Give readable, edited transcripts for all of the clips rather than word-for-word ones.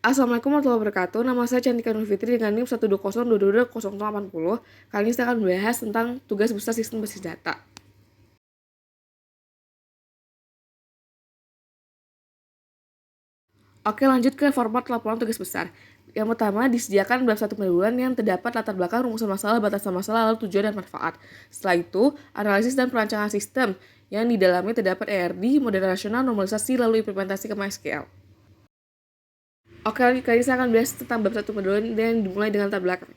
Assalamualaikum warahmatullahi wabarakatuh. Nama saya Cantika Nur Fitri dengan NIM 120220080. Kali ini saya akan membahas tentang tugas besar sistem basis data. Oke, lanjut ke format laporan tugas besar. Yang pertama, disediakan dalam satu pendahuluan yang terdapat latar belakang rumusan masalah, batasan masalah, lalu tujuan dan manfaat. Setelah itu, analisis dan perancangan sistem yang di dalamnya terdapat ERD, model rasional, normalisasi, lalu implementasi ke MySQL. Oke, kali ini saya akan bahas tentang bab satu pendahuluan dan dimulai dengan latar belakang.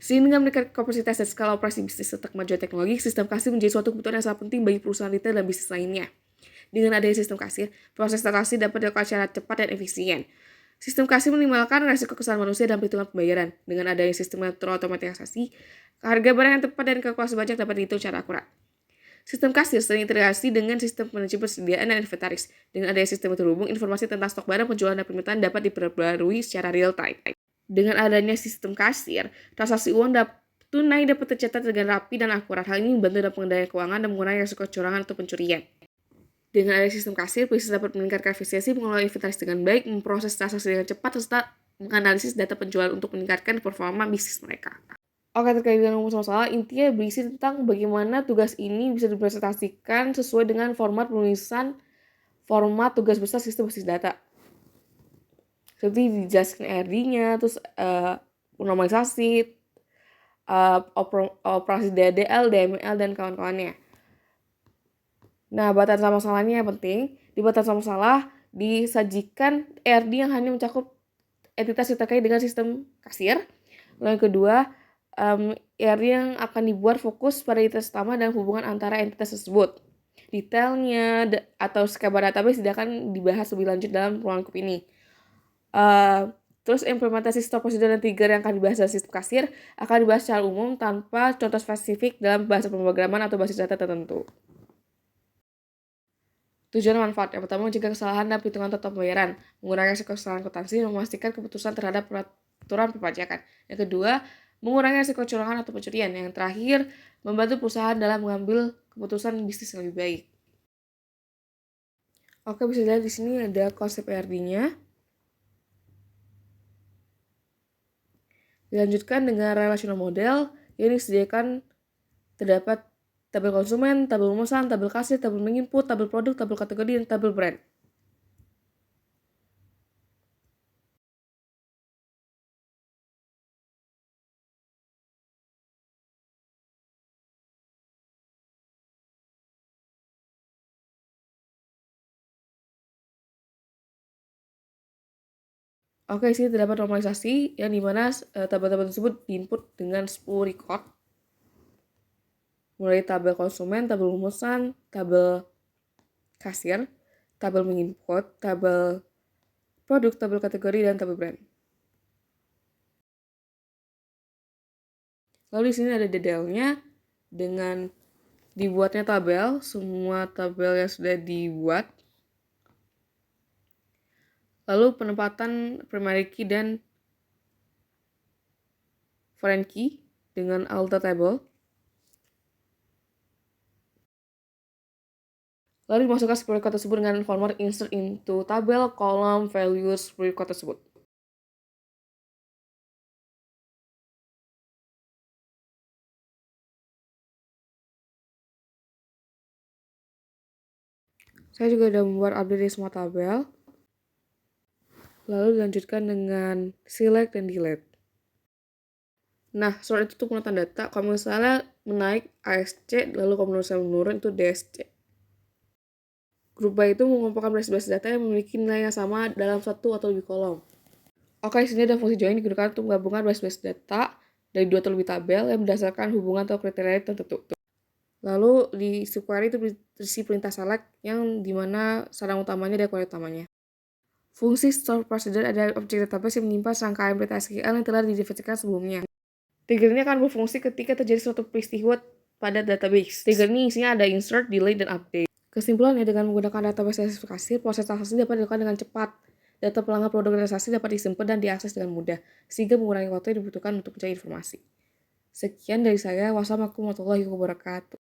Sehingga dengan meningkatkan kompleksitas dan skala operasi bisnis serta kemajuan teknologi, sistem kasir menjadi suatu kebutuhan yang sangat penting bagi perusahaan retail dan bisnis lainnya. Dengan adanya sistem kasir, proses transaksi dapat dilakukan secara cepat dan efisien. Sistem kasir minimalkan resiko kesalahan manusia dalam perhitungan pembayaran. Dengan adanya sistem terotomatisasi, harga barang yang tepat dan kalkulasi pajak dapat dihitung secara akurat. Sistem kasir sering integrasi dengan sistem manajemen persediaan dan inventaris. Dengan adanya sistem terhubung, informasi tentang stok barang, penjualan, dan permintaan dapat diperbarui secara real time. Dengan adanya sistem kasir, transaksi uang tunai dapat tercatat dengan rapi dan akurat. Hal ini membantu dalam pengendalian keuangan dan mengurangi risiko kecurangan atau pencurian. Dengan adanya sistem kasir, bisnis dapat meningkatkan efisiensi, mengelola inventaris dengan baik, memproses transaksi dengan cepat, serta menganalisis data penjualan untuk meningkatkan performa bisnis mereka. Oke, terkait dengan rumusan masalah, intinya berisi tentang bagaimana tugas ini bisa dipresentasikan sesuai dengan format penulisan format tugas besar sistem basis data. Seperti dijelaskan ERD-nya, terus normalisasi, operasi DDL, DML, dan kawan-kawannya. Nah, batasan masalahnya yang penting. Di batasan masalah disajikan ERD yang hanya mencakup entitas yang terkait dengan sistem kasir. Lalu yang kedua, ERD yang akan dibuat fokus pada entitas utama dan hubungan antara entitas tersebut. Detailnya atau skema database tidak akan dibahas lebih lanjut dalam ruang lingkup ini. Terus implementasi stop prosedur dan trigger yang akan dibahas dalam sistem kasir akan dibahas secara umum tanpa contoh spesifik dalam bahasa pemrograman atau basis data tertentu. Tujuan dan manfaat. Yang pertama, mencegah kesalahan dan perhitungan total pembayaran, mengurangi risiko kesalahan akuntansi, dan memastikan keputusan terhadap peraturan perpajakan. Yang kedua, mengurangi risiko kecurangan atau pencurian. Yang terakhir, membantu perusahaan dalam mengambil keputusan bisnis yang lebih baik. Oke, bisa dilihat di sini ada konsep ERD-nya. Dilanjutkan dengan relational model yang disediakan terdapat tabel konsumen, tabel pemesan, tabel kasir, tabel menginput, tabel produk, tabel kategori, dan tabel brand. Oke, di sini terdapat normalisasi yang dimana tabel-tabel tersebut diinput dengan 10 record. Mulai tabel konsumen, tabel pemesan, tabel kasir, tabel menginput, tabel produk, tabel kategori, dan tabel brand. Lalu di sini ada detailnya dengan dibuatnya tabel, semua tabel yang sudah dibuat. Lalu penempatan primary key dan foreign key dengan alter table. Lalu dimasukkan 10 record tersebut dengan format insert into tabel, column, values, record tersebut. Saya juga sudah membuat update di semua tabel. Lalu dilanjutkan dengan select dan delete. Nah, surat itu untuk penulisan data. Kalau misalnya menaik ASC, lalu kalau misalnya menurun itu DSC. Grup by itu mengumpulkan basis data yang memiliki nilai yang sama dalam satu atau lebih kolom. Oke, di sini ada fungsi join digunakan untuk menggabungkan basis data dari dua atau lebih tabel yang berdasarkan hubungan atau kriteria tertentu. Lalu di subquery itu berisi perintah select yang dimana sarang utamanya dan query utamanya. Fungsi store procedure adalah objek database yang menyimpan serangkaian perintah SQL yang telah didefinisikan sebelumnya. Trigger ini akan berfungsi ketika terjadi suatu peristiwa pada database. Trigger ini isinya ada insert, delete, dan update. Kesimpulannya, dengan menggunakan database spesifikasi, proses transaksi dapat dilakukan dengan cepat. Data pelanggan produk dan transaksi dapat disimpan dan diakses dengan mudah, sehingga mengurangi waktu yang dibutuhkan untuk mencari informasi. Sekian dari saya. Wassalamualaikum warahmatullahi wabarakatuh.